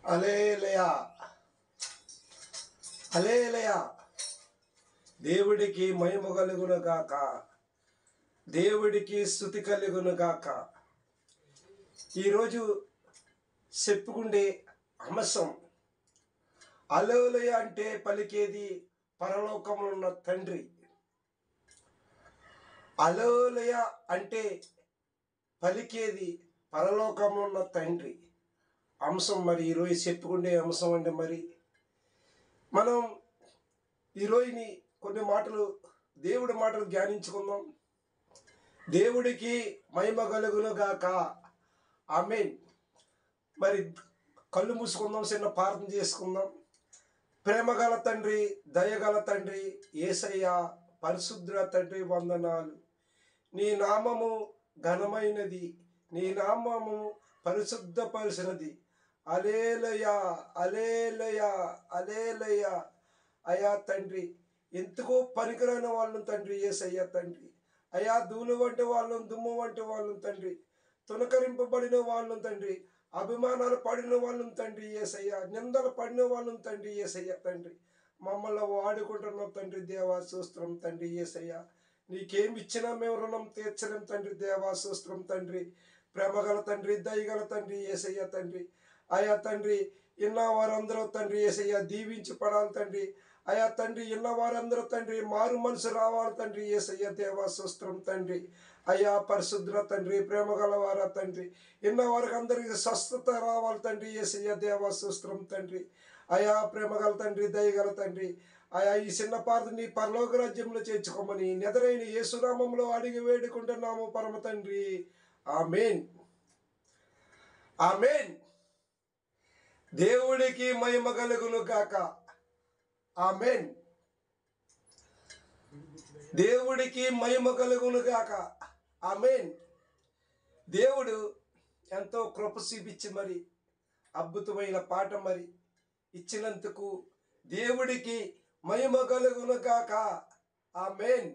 హల్లెలూయా హల్లెలూయా. దేవుడికి మహిమ కలుగును గాక, దేవుడికి స్తుతి కలుగును గాక. ఈరోజు చెప్పుకుండే అంశం హల్లెలూయా అంటే పలికేది పరలోకంలో ఉన్న తండ్రి. హల్లెలూయా అంటే పలికేది పరలోకంలో ఉన్న తండ్రి అంశం. మరి ఈరోజు చెప్పుకునే అంశం అంటే మరి మనం ఈరోజుని కొన్ని మాటలు దేవుడి మాటలు ధ్యానించుకుందాం. దేవుడికి మహిమ కలుగును గాక, ఆమేన్. మరి కళ్ళు మూసుకుందాం, చిన్న ప్రార్థన చేసుకుందాం. ప్రేమగల తండ్రి, దయగల తండ్రి, యేసయ్య పరిశుద్ధ తండ్రి, వందనాలు. నీ నామము ఘనమైనది, నీ నామము పరిశుద్ధపరిచినది. హల్లెలూయా హల్లెలూయా హల్లెలూయా. అయా తండ్రి, ఎందుకో పనికిరాని వాళ్ళను తండ్రి యేసయ్య తండ్రి. అయా ధూళి వంటి వాళ్ళను, దుమ్ము వంటి వాళ్ళను తండ్రి, తునకరింపబడిన వాళ్ళను తండ్రి, అభిమానాలు పడిన వాళ్ళను తండ్రి యేసయ్య, నిందలు పడిన వాళ్ళను తండ్రి యేసయ్య తండ్రి, మమ్మల్ని వాడుకుంటున్నాం తండ్రి దేవా స్తోత్రం తండ్రి యేసయ్య. నీకేమి ఇచ్చినా మేము రుణం తీర్చలేం తండ్రి దేవా స్తోత్రం తండ్రి. ప్రేమగల తండ్రి, దయగల తండ్రి యేసయ్య తండ్రి. అయా తండ్రి, ఇన్న వారందరూ తండ్రి యేసయ్య దీవించి పడాలి తండ్రి. అయా తండ్రి, ఇన్న వారందరూ తండ్రి మారు మనసు రావాలి తండ్రి యేసయ్య దేవా స్తోత్రం తండ్రి. అయా పరిశుద్ధ తండ్రి, ప్రేమగల వారా తండ్రి, ఇన్న వారికి అందరికి స్వస్థత రావాలి తండ్రి యేసయ్య దేవా స్తోత్రం తండ్రి. అయా ప్రేమగల తండ్రి, దయగల తండ్రి, అయా ఈ చిన్న పార్థని పరలోక రాజ్యంలో చేర్చుకోమని నెదరైన యేసునామంలో అడిగి వేడుకుంటున్నాము పరమ తండ్రి, ఆమేన్ ఆమేన్. దేవుడికి మహిమ కలుగును గాక, ఆమేన్. దేవుడికి మహిమ కలుగును గాక, ఆమేన్. దేవుడు ఎంతో కృప చూపించి మరి అద్భుతమైన పాట మరి ఇచ్చినందుకు దేవుడికి మహిమ కలుగును గాక, ఆమేన్.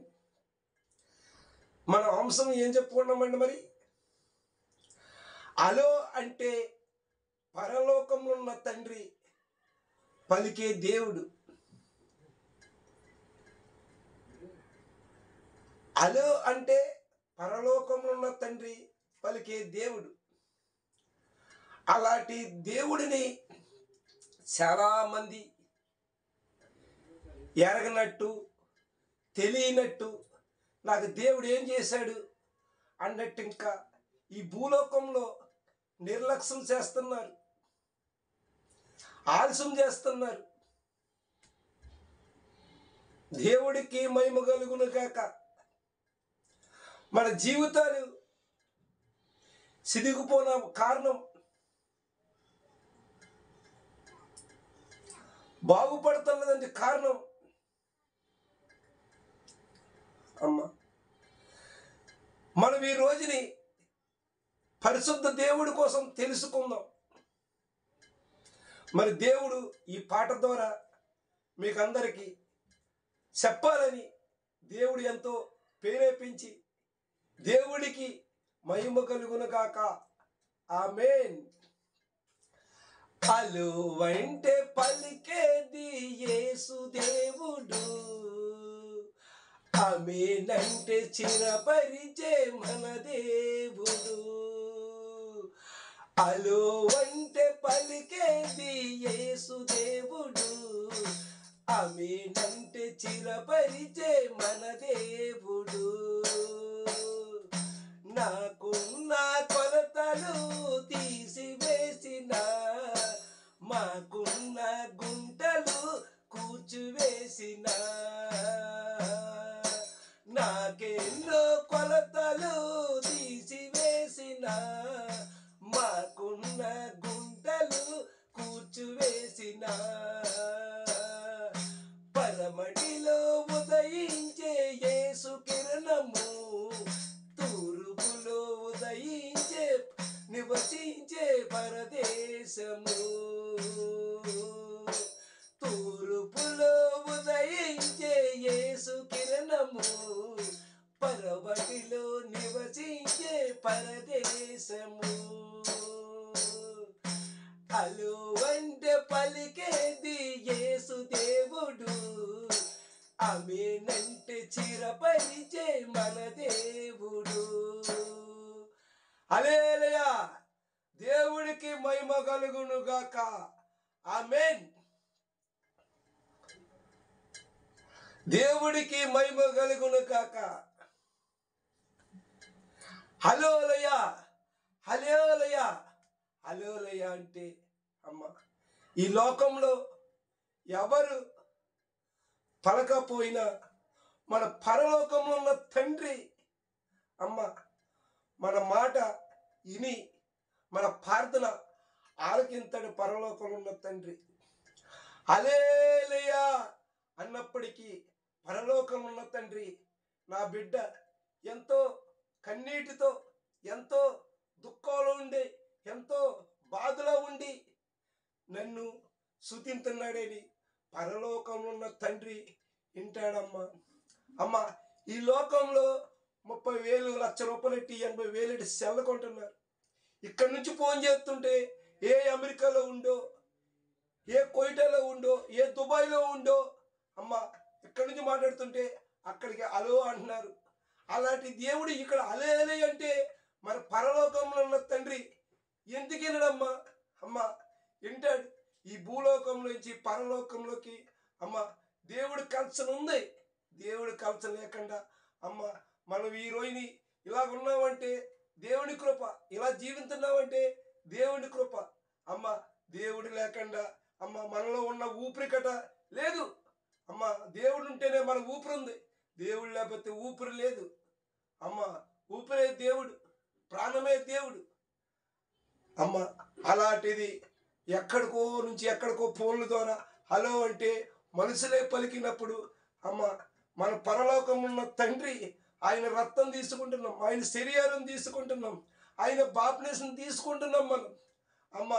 మన అంశం ఏం చెప్పుకున్నామండి మరి? అలో అంటే పరలోకంలో ఉన్న తండ్రి పలికే దేవుడు. అలో అంటే పరలోకంలో ఉన్న తండ్రి పలికే దేవుడు. అలాంటి దేవుడిని చాలామంది ఎరగనట్టు, తెలియనట్టు, నాకు దేవుడు ఏం చేశాడు అన్నట్టు ఇంకా ఈ భూలోకంలో నిర్లక్ష్యం చేస్తున్నారు, ఆలస్యం చేస్తున్నారు. దేవుడికి మహిమ కలుగును గాక. మన జీవితాలు సిదిగిపోయిన కారణం, బాగుపడుతున్నదంటే కారణం అమ్మ. మనం ఈ రోజుని పరిశుద్ధ దేవుడి కోసం తెలుసుకుందాం. మరి దేవుడు ఈ పాట ద్వారా మీకు అందరికీ చెప్పాలని దేవుడు ఎంతో ప్రేరేపించి, దేవుడికి మహిమ కలుగును గాక, ఆమేన్. అలువంటే పలికేది యేసు దేవుడు, ఆమేనంటే చిరపరిచే మన దేవుడు. అలువంటే పలికేది యేసు దేవుడు, ఆమేనంటే చిరపరిచే మన దేవుడు. నాకున్న కొలతలు తీసివేసిన, మాకున్న గుంటలు కూర్చివేసిన, నాకెన్నో కొలతలు తీసివేసిన, మాకున్న గుంటలు కూర్చివేసిన, పరమటిలో ఉదయించే యేసు కిరణము, తూర్పులో ఉదయించే నివసించే పరదేశము, తూర్పులో ఉదయించే యేసు కిరణము, పరవటిలో నివసించే పరదేశము. అలువని దేవుడు, ఆమేనంటే చిరపరిచే మన దేవుడు. హల్లెలూయా. దేవుడికి మహిమ కలుగును గాక. ఆమేన్. దేవుడికి మహిమ కలుగును గాక. హల్లెలూయా. హల్లెలూయా. హల్లెలూయా అంటే అమ్మ, ఈ లోకంలో ఎవరు పలకపోయినా మన పరలోకంలో ఉన్న తండ్రి అమ్మ మన మాట విని మన ప్రార్థన ఆలకింతడు పరలోకంలో ఉన్న తండ్రి. హల్లెలూయా అన్నప్పటికీ పరలోకంలో ఉన్న తండ్రి నా బిడ్డ ఎంతో కన్నీటితో, ఎంతో దుఃఖంలో ఉండి, ఎంతో బాధలో ఉండి నన్ను స్తుతింతున్నాడని పరలోకంలో ఉన్న తండ్రి వింటాడమ్మా. అమ్మ, ఈ లోకంలో 30,000 లక్ష రూపాయలు ఎట్టి 80,000 సెల్ కొంటున్నారు. ఇక్కడ నుంచి ఫోన్ చేస్తుంటే ఏ అమెరికాలో ఉండో, ఏ కోయిటాలో ఉండో, ఏ దుబాయ్లో ఉండో అమ్మ, ఇక్కడి నుంచి మాట్లాడుతుంటే అక్కడికి అలో అంటున్నారు. అలాంటి దేవుడు ఇక్కడ అలే అంటే మరి పరలోకంలో ఉన్న తండ్రి ఎందుకు వినడమ్మా? అమ్మ వింటాడు. ఈ భూలోకంలో నుంచి పరలోకంలోకి అమ్మ దేవుడు కల్చన ఉంది. దేవుడు కల్చన లేకుండా అమ్మ మనం ఈ రోజుని ఇలాగ ఉన్నామంటే దేవుని కృప, ఇలా జీవిస్తున్నామంటే దేవుని కృప. అమ్మ దేవుడు లేకుండా అమ్మ మనలో ఉన్న ఊపిరి కట లేదు. అమ్మ దేవుడు ఉంటేనే మన ఊపిరి ఉంది. దేవుడు లేకపోతే ఊపిరి లేదు. అమ్మ ఊపిరే దేవుడు, ప్రాణమే దేవుడు. అమ్మ అలాంటిది ఎక్కడికో నుంచి ఎక్కడికో ఫోన్ల ద్వారా హలో అంటే మనుషులే పలికినప్పుడు అమ్మ మన పరలోకం ఉన్న తండ్రి ఆయన రక్తం తీసుకుంటున్నాం, ఆయన శరీరం తీసుకుంటున్నాం, ఆయన బాప్టిజం తీసుకుంటున్నాం మనం. అమ్మ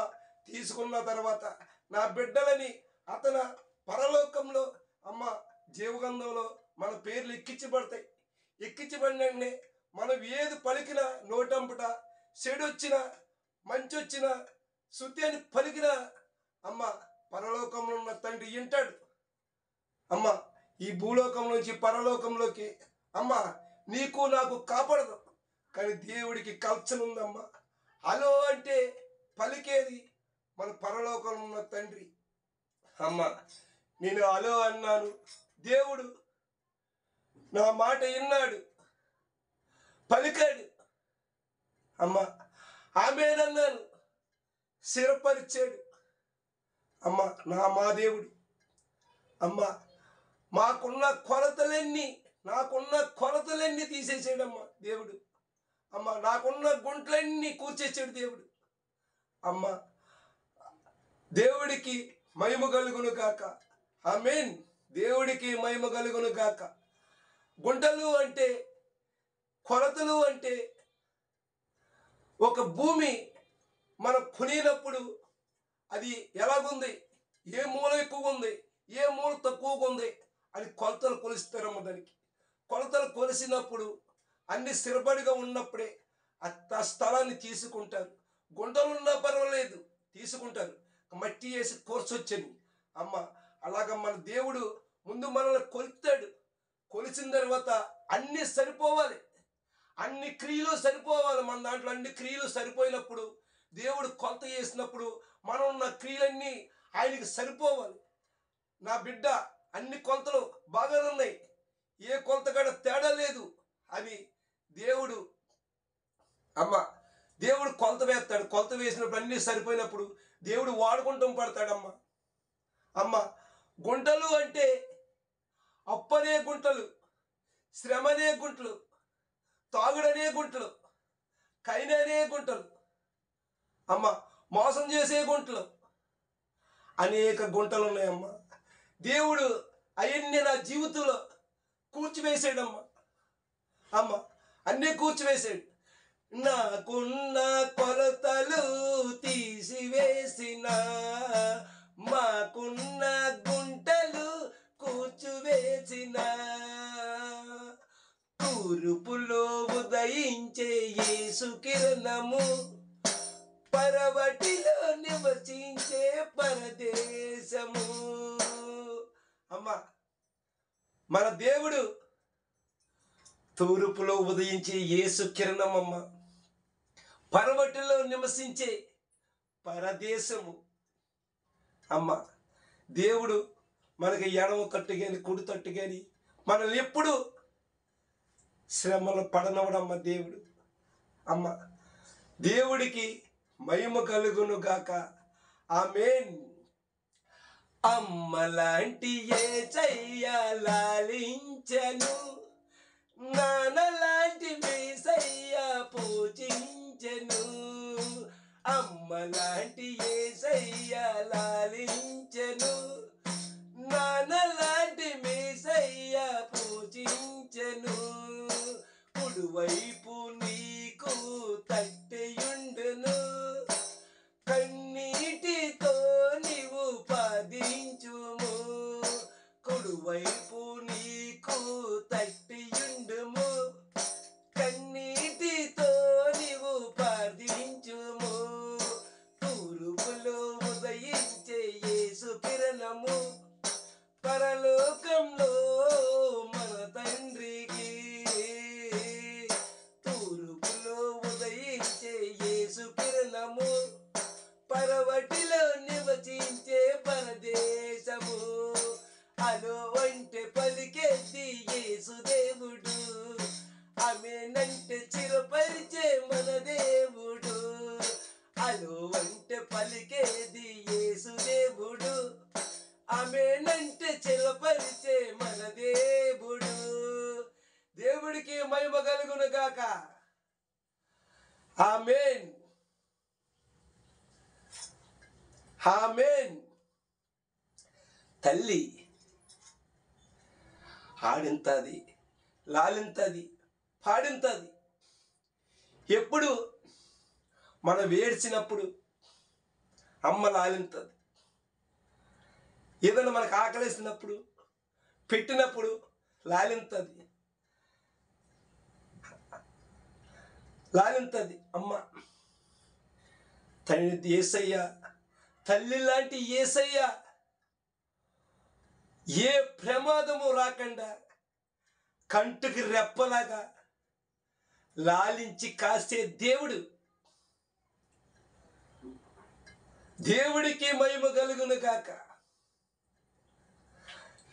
తీసుకున్న తర్వాత నా బిడ్డలని అతను పరలోకంలో అమ్మ జీవగంధంలో మన పేర్లు ఎక్కించబడతాయి. ఎక్కించబడినే మనం ఏది పలికినా నోటంపట, చెడు వచ్చినా మంచి వచ్చినా శుద్ధి అని పలికినా అమ్మ పరలోకంలో ఉన్న తండ్రి వింటాడు. అమ్మ ఈ భూలోకంలోంచి పరలోకంలోకి అమ్మ నీకు నాకు కాపాడదు, కానీ దేవుడికి కల్చన ఉందమ్మా. హలో అంటే పలికేది మన పరలోకంలో ఉన్న తండ్రి. అమ్మ నేను హలో అన్నాను, దేవుడు నా మాట విన్నాడు, పలికాడు. అమ్మ ఆమేనన్నాను, స్థిరపరిచాడు. అమ్మ మా దేవుడు. అమ్మ నాకున్న కొలతలన్నీ తీసేసాడమ్మా దేవుడు. అమ్మ నాకున్న గుంట్లన్నీ కూర్చేసాడు దేవుడు. అమ్మ దేవుడికి మహిమ కలుగును గాక. ఆమేన్. దేవుడికి మహిమ కలుగును గాక. గుంటలు అంటే, కొలతలు అంటే ఒక భూమి మనం కొనినప్పుడు అది ఎలాగుంది, ఏ మూల ఎక్కువగా ఉంది, ఏ మూల తక్కువగా ఉంది అని కొలతలు కొలుస్తారమ్మ. దానికి కొలతలు కొలిసినప్పుడు అన్ని స్థిరపడిగా ఉన్నప్పుడే ఆ స్థలాన్ని తీసుకుంటారు. గుంటలు ఉన్నా పర్వాలేదు తీసుకుంటారు, మట్టి వేసి కోర్చొచ్చని. అమ్మ అలాగ మన దేవుడు ముందు మనల్ని కొలుస్తాడు. కొలిసిన తర్వాత అన్నీ సరిపోవాలి, అన్ని క్రియలు సరిపోవాలి. మన దాంట్లో అన్ని క్రియలు సరిపోయినప్పుడు దేవుడు కొలత చేసినప్పుడు మనం ఉన్న క్రియలన్నీ ఆయనకి సరిపోవాలి. నా బిడ్డ అన్ని కొలతలు బాగానే ఉన్నాయి, ఏ కొలత కూడా తేడా లేదు అని దేవుడు అమ్మ దేవుడు కొలత వేస్తాడు. కొలత వేసినప్పుడు అన్నీ సరిపోయినప్పుడు దేవుడు వాడుకుంటాం పడతాడమ్మ. అమ్మ గుంటలు అంటే అప్పనే గుంటలు, శ్రమనే గుంటలు, తాగుడనే గుంటలు, కైననే గుంటలు, అమ్మ మోసం చేసే గుంటలు, అనేక గుంటలు ఉన్నాయమ్మ. దేవుడు అవన్నీ నా జీవితంలో కూర్చివేసాడమ్మా. అమ్మ అన్నీ కూర్చివేసాడు. నాకున్న కొలతలు తీసివేసిన, మాకున్న గుంటలు కూర్చివేసిన, తూర్పులో ఉదయించే యేసు కిరణము, పరవటిలో నివసించే పరదేశము. అమ్మ మన దేవుడు తూర్పులో ఉదయించే యేసు కిరణం అమ్మ, పరవటిలో నివసించే పరదేశము అమ్మ. దేవుడు మనకి ఎడమ తట్టు కానీ కుడి తట్టు కానీ మనల్ని ఎప్పుడు శ్రమలు పడనవడమ్మ దేవుడు అమ్మ. దేవుడికి మహిమ కలుగును గాక. ఆమేన్. అమ్మలాంటి యేసయ్య లాలించెను, నాన్నలాంటి యేసయ్య పూజించెను. అమ్మలాంటి యేసయ్య లాలించెను, నాన్నలాంటి యేసయ్య పూజించెను. కుడివైపు నీకు తట్టెయుండును, కన్నీటితో నీవు పాదించుము. కుడివైపు నీకు తట్టెయుండుము, కన్నీటితో నీవు పాదించుము. తూర్పులో ఉదయించే యేసు కిరణము, పరలోకంలో మన తండ్రికి. తూర్పులో ఉదయించే యేసు కిరణము, పరవటిలో నివసించే పరదేశము. అలో అంటే పలికేది యేసు దేవుడు, ఆమేనంటే చిరపరిచే మన దేవుడు. అలో అంటే పలికేది యేసు దేవుడు, ఆమేనంటే చిరపరిచే మన దేవుడు. దేవుడికి మహిమ కలుగును గాక. ఆమేన్. ఆమేన్. తల్లి ఆడింతది, లాలింతది, పాడింతది. ఎప్పుడు మనం ఏడ్చినప్పుడు అమ్మ లాలింతది. ఏదైనా మనకు ఆకలేసినప్పుడు పెట్టినప్పుడు లాలింతది, లాలింతది అమ్మ. తండ్రి యేసయ్య, తల్లి లాంటి యేసయ్య ఏ ప్రమాదము రాకుండా కంటికి రెప్పలాగా లాలించి కాసే దేవుడు. దేవుడికి మహిమ కలుగును గాక.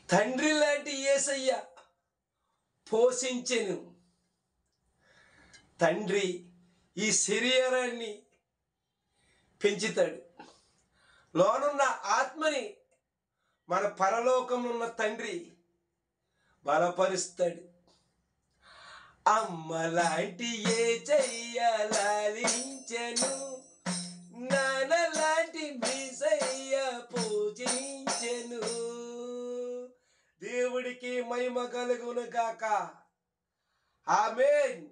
తండ్రి లాంటి యేసయ్య పోషించెను. తండ్రి ఈ శరీరాన్ని పెంచుతాడు, లోనున్న ఆత్మని మన పరలోకమున్న తండ్రి బలపరుస్తాడు. అమ్మలాంటి యేసయ్య లాలించెను, నాన్నలాంటి యేసయ్య పూజించెను. దేవుడికి మహిమ కలుగును గాక. ఆమేన్.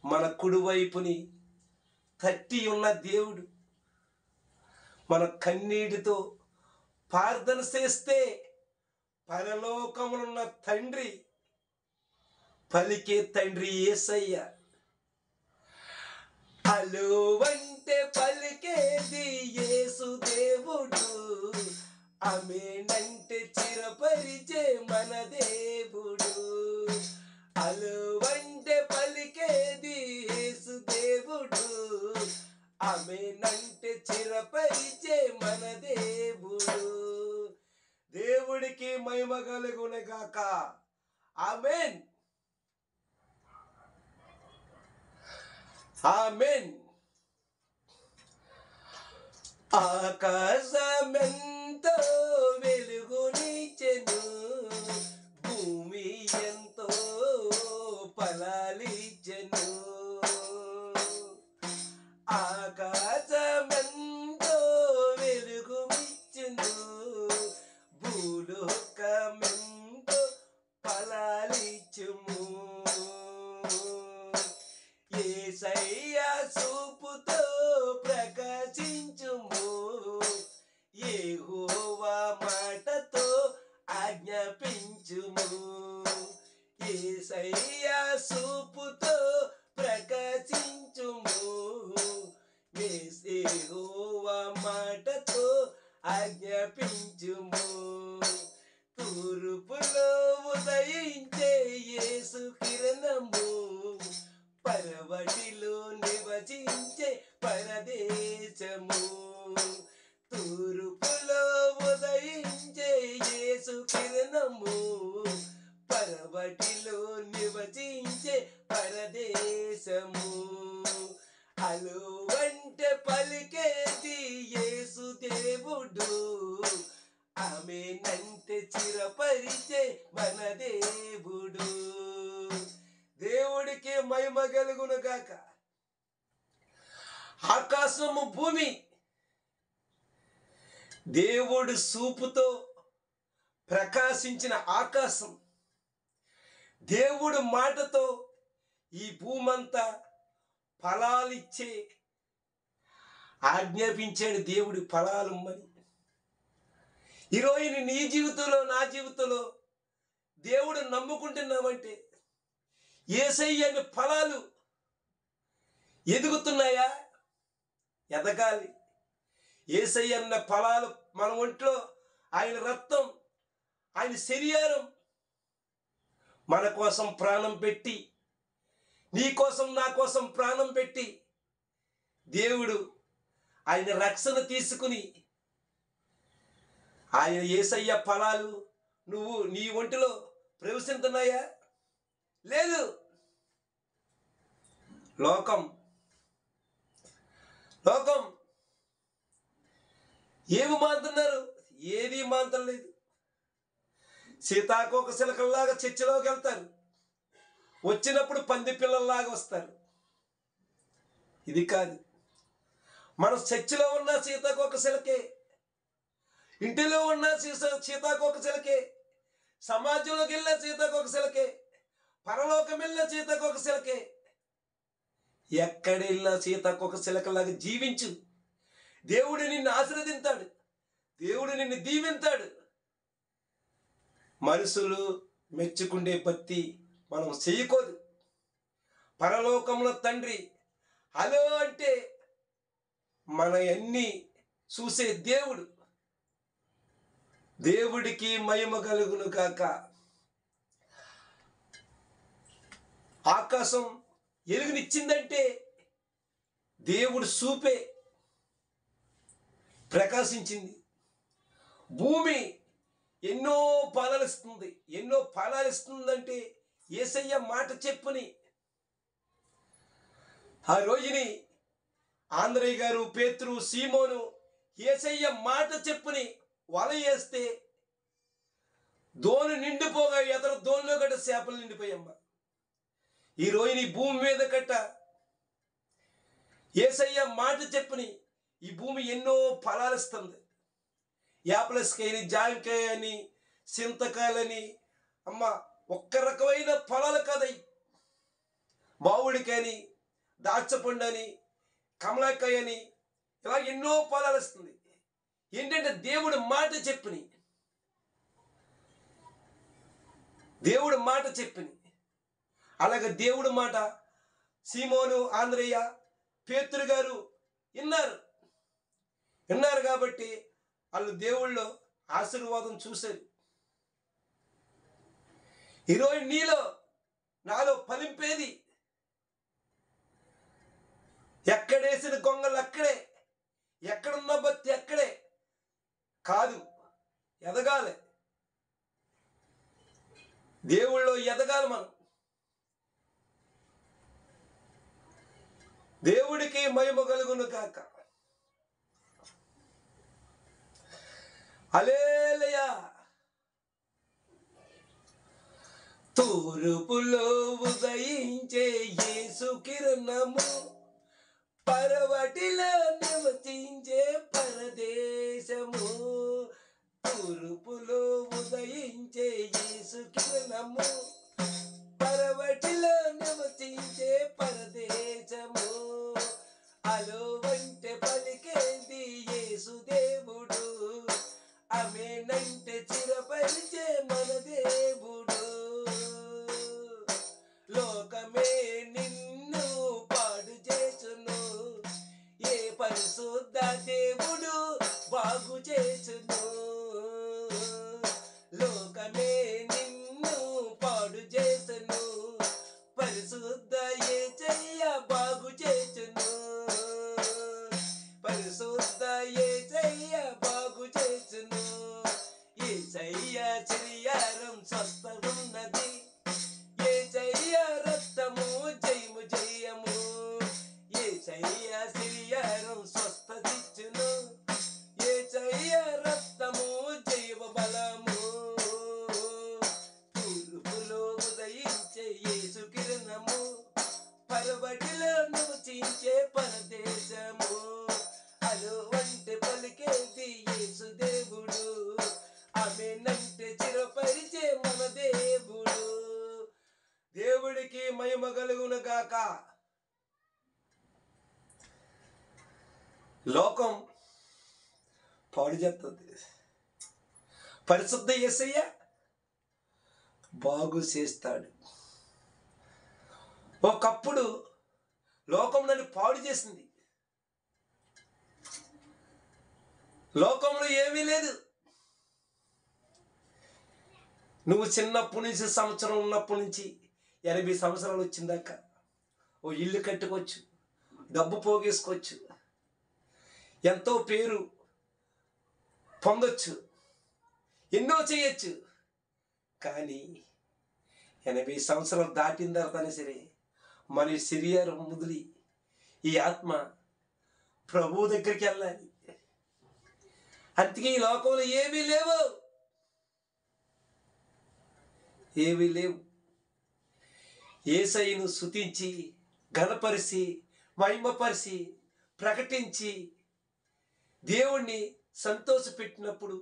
మన కుడివైపుని తట్టి ఉన్న దేవుడు మన కన్నీటితో ప్రార్థన చేస్తే పరలోకములున్న తండ్రి, పలికే తండ్రి యేసయ్య. అలో అంటే పలికేది యేసు దేవుడు, ఆమేనంటే చిరపరిచే మన దేవుడు. అలో అంటే పలికేది యేసు దేవుడు, ఆమేనంటే చిరపరిచే మన దేవుడు. దేవుడికి మహిమ కలుగును గాక. ఆమేన్. ఆమేన్. ఆకాశమెంతో వెలుగునిచ్చెను, భూమి ఎంతో ఫలాలిచ్చెను. ఆకాశమెంతో వెలుగునిచ్చెను, భూలోకమెంతో ఫలాలిచ్చెను. యేసయ్య చూపుతో ప్రకాశించుము, యెహోవా మాటతో ఆజ్ఞాపించుము. యేసయ్య చూపుతో ప్రకాశించుము, యెహోవా మాటతో ఆజ్ఞాపించుము. తూర్పులో ఉదయించే యేసు కిరణము, పరవటిలో నివసించే పరదేశము. తూర్పులో ఉదయించే యేసు కిరణము, పరవటిలో నివసించే పరదేశము. అలు అంటే పలికేది యేసు దేవుడు, ఆమెనంటే చిరపరిచే మన దేవుడు. దేవుడికి మహిమ కలుగును గాక. ఆకాశము భూమి దేవుడు చూపుతో ప్రకాశించిన ఆకాశం, దేవుడు మాటతో ఈ భూమంతా ఫలాలిచ్చే ఆజ్ఞాపించాడు. దేవుడి ఫలాలుమ్మని. ఈరోజు నీ జీవితంలో నా జీవితంలో దేవుడు నమ్ముకుంటున్నావంటే యేసయ్య ఫలాలు ఎదుగుతున్నాయా? ఎదగాలి. యేసయ్య అన్న ఫలాలు మన ఒంట్లో, ఆయన రక్తం, ఆయన శరీరం మన కోసం ప్రాణం పెట్టి, నీ కోసం నా కోసం ప్రాణం పెట్టి దేవుడు ఆయన రక్షణ తీసుకుని, ఆయన యేసయ్య ఫలాలు నువ్వు నీ ఒంటిలో ప్రవేశిస్తున్నాయా? లేదు. లోకం లోకం ఏమి మాంతున్నారు? ఏది మాంతం లేదు. సీతాకోక చిలకల్లాగా చర్చిలోకి వెళ్తారు, వచ్చినప్పుడు పంది పిల్లల్లాగా వస్తారు. ఇది కాదు. మనం చర్చిలో ఉన్న సీతాకోక చిలకే, ఇంటిలో ఉన్న సీతాకోక చిలకే, సమాజంలోకి వెళ్ళిన సీతాకోక చిలకే, పరలోకం వెళ్ళిన సీతాకోక చిలకే. ఎక్కడ వెళ్ళినా సీతాకోక చిలకలాగా జీవించు. దేవుడు నిన్ను ఆశీర్వదించాడు, దేవుడు నిన్ను దీవించాడు. మనుషులు మెచ్చుకుండే భక్తి మనం చేయకూడదు. పరలోకంలో తండ్రి హలో అంటే మన అన్ని చూసే దేవుడు. దేవుడికి మహిమ కలుగును కాక. ఆకాశం ఎలుగునిచ్చిందంటే దేవుడు చూపే ప్రకాశించింది. భూమి ఎన్నో ఫలాలు ఇస్తుంది. ఎన్నో ఫలాలు ఇస్తుందంటే యేసయ్య మాట చెప్పుని. ఆ రోజుని ఆంధ్రయ్య గారు, పేతురు, సీమోను యేసయ్య మాట చెప్పుని వల వేస్తే దోణి నిండిపోగా ఎదర దోణిలో గట్ట చేపలు నిండిపోయమ్మ. ఈ రోజు నీ భూమి మీద కట్ట యేసయ్య మాట చెప్పుని ఈ భూమి ఎన్నో ఫలాలు ఇస్తుంది. యాప్లస్కాయని, జాంకాయ అని, చింతకాయలని, అమ్మ ఒక్క రకమైన ఫలాలు కాదయి. మామిడికాయని, దాచపండు అని, కమలాకాయ అని, ఇలా ఎన్నో ఫలాలు ఇస్తుంది. ఏంటంటే దేవుడు మాట చెప్పుని, దేవుడు మాట చెప్పుని. అలాగే దేవుడు మాట సీమోను, ఆంధ్రయ్య, పేతురు గారు విన్నారు కాబట్టి వాళ్ళు దేవుళ్ళు ఆశీర్వాదం చూశారు. ఈరోజు నీలో నాలో ఫలింపేది ఎక్కడేసిన గొంగలు అక్కడే, ఎక్కడున్న భక్తి అక్కడే కాదు. ఎదగాలి, దేవుళ్ళో ఎదగాలి మనం. దేవుడికి మహిమ కలుగును కాక. హల్లెలూయా. తూర్పులో ఉదయించే యేసు కిరణము, పరవటిలో నివసించే పరదేశము. తూర్పులో ఉదయించే యేసు కిరణము, పరవటిలో నివసించే పరదేశము. అలో అంటే పలికేది యేసు దేవుడు, ఆమెనంటే చిరపరిచే మన దేవుడు. లోకమే నిన్ను పాడు చేసును, ఏ పరిశుద్ధ దేవుడు బాగు చేసు. గాక. లోకం పాడు చేస్తుంది, పరిశుద్ధ యేసయ్య బాగు చేస్తాడు. ఒకప్పుడు లోకం నన్ను పాడు చేసింది. లోకంలో ఏమీ లేదు. నువ్వు చిన్నప్పటి నుంచి, సంవత్సరం ఉన్నప్పటి నుంచి 80 సంవత్సరాలు వచ్చిందాక ఓ ఇల్లు కట్టుకోవచ్చు, డబ్బు పోగేసుకోవచ్చు, ఎంతో పేరు పొందొచ్చు, ఎన్నో చేయొచ్చు. కానీ 80 సంవత్సరాలు దాటిన తర్వాతనే సరే మన శరీరం ముదిలి ఈ ఆత్మ ప్రభువు దగ్గరికి వెళ్ళాలి. అందుకే ఈ లోకంలో ఏమీ లేవు, ఏమీ లేవు. యేసయ్యను స్తుతించి, ఘనపరిచి, మహిమపరిచి, ప్రకటించి దేవుణ్ణి సంతోషపెట్టినప్పుడు,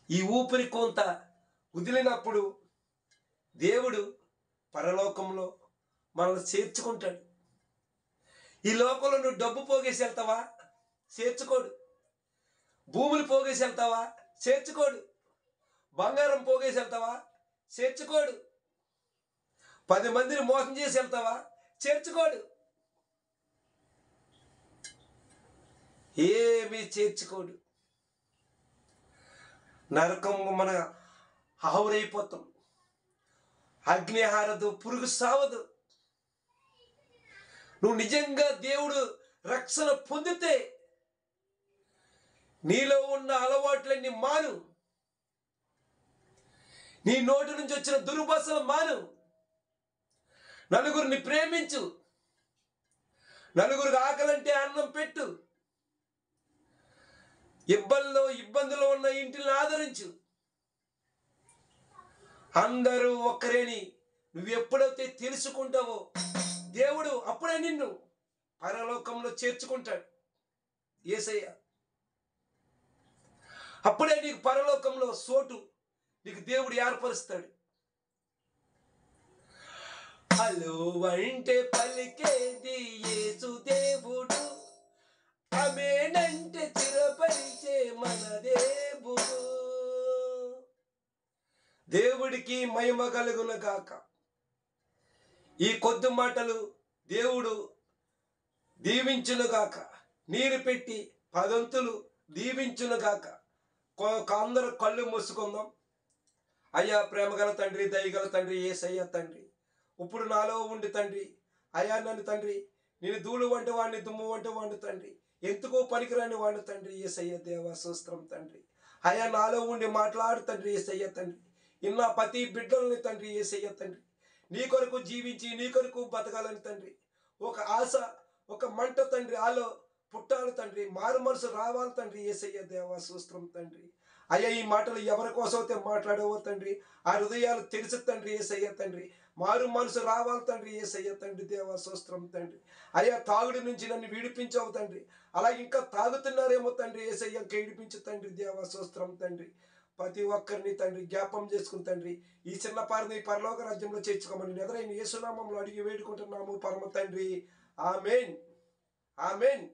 ఈ ఊపిరి కొంత వదిలినప్పుడు దేవుడు పరలోకంలో మనల్ని చేర్చుకుంటాడు. ఈ లోకంలో నువ్వు డబ్బు పోగేసి వెళ్తావా? చేర్చుకోడు. భూములు పోగేసి వెళ్తావా? చేర్చుకోడు. బంగారం పోగేసి వెళ్తావా? చేర్చుకోడు. 10 మందిని మోసం చేసి వెళ్తావా? చేర్చుకోడు. ఏమీ చేర్చుకోడు. నరకం మన ఆహురైపోతాం. అగ్ని హారదు, పురుగు సావదు. నువ్వు నిజంగా దేవుడు రక్షణ పొందితే నీలో ఉన్న అలవాట్లన్నీ మాను. నీ నోటి నుంచి వచ్చిన దుర్భాషలు మాను. నలుగురిని ప్రేమించు. నలుగురికి ఆకలంటే అన్నం పెట్టు. ఇబ్బందులు ఉన్న ఇంటిని ఆదరించు. అందరూ ఒక్కరేని నువ్వు ఎప్పుడైతే తెలుసుకుంటావో దేవుడు అప్పుడే నిన్ను పరలోకంలో చేర్చుకుంటాడు. యేసయ్య అప్పుడే నీకు పరలోకంలో చోటు నీకు దేవుడు ఏర్పరుస్తాడు. హలో అంటే పలికేది యేసు దేవుడు, ఆమేనంటే చిరపరిచే మన దేవుడు. దేవుడికి మహిమ కలుగును గాక. ఈ కొద్ది మాటలు దేవుడు దీవించును గాక. నీరు పెట్టి 10 వంతులు దీవించును గాక. అందరూ కళ్ళు మూసుకుందాం. అయ్యా ప్రేమగల తండ్రి, దయగల తండ్రి, యేసయ్య తండ్రి, ఇప్పుడు నాలో ఉండి తండ్రి, అయ్యా నన్ను తండ్రి, నేను ధూళి వంటి వాడిని, దుమ్ము వంటి వాడిని తండ్రి, ఎందుకో పనికిరాని వాడిని తండ్రి, యేసయ్య దేవా స్తోత్రం తండ్రి. అయ్యా నాలో ఉండి మాట్లాడు తండ్రి, యేసయ్య తండ్రి. ఇన్న ప్రతి బిడ్డల్ని తండ్రి, యేసయ్య తండ్రి, నీ కొరకు జీవించి నీ కొరకు బతకాలని తండ్రి ఒక ఆశ, ఒక మంట తండ్రి ఆలో పుట్టాలి తండ్రి. మారు మనసు రావాలి తండ్రి, యేసయ్య దేవా స్తోత్రం తండ్రి. అయ్యా ఈ మాటలు ఎవరి కోసమైతే మాట్లాడేవో తండ్రి, ఆ హృదయాలు తెలుసు తండ్రి, యేసయ్య తండ్రి. మారు మనసు రావాలి తండ్రి, యేసయ్య తండ్రి దేవా స్తోత్రం తండ్రి. అయ్యా తాగుడు నుంచి నన్ను విడిపించవు తండ్రి. అలాగే ఇంకా తాగుతున్నారేమో తండ్రి, యేసయ్య ఇంకా విడిపించు తండ్రి దేవా స్తోత్రం తండ్రి. ప్రతి ఒక్కరిని తండ్రి జ్ఞాపం చేసుకుని తండ్రి ఈ చిన్న పారిని పరలోక రాజ్యంలో చేర్చుకోమని ఎదురైన యేసు నామములో అడిగి వేడుకుంటున్నాము పరమ తండ్రి. ఆమేన్, ఆమేన్.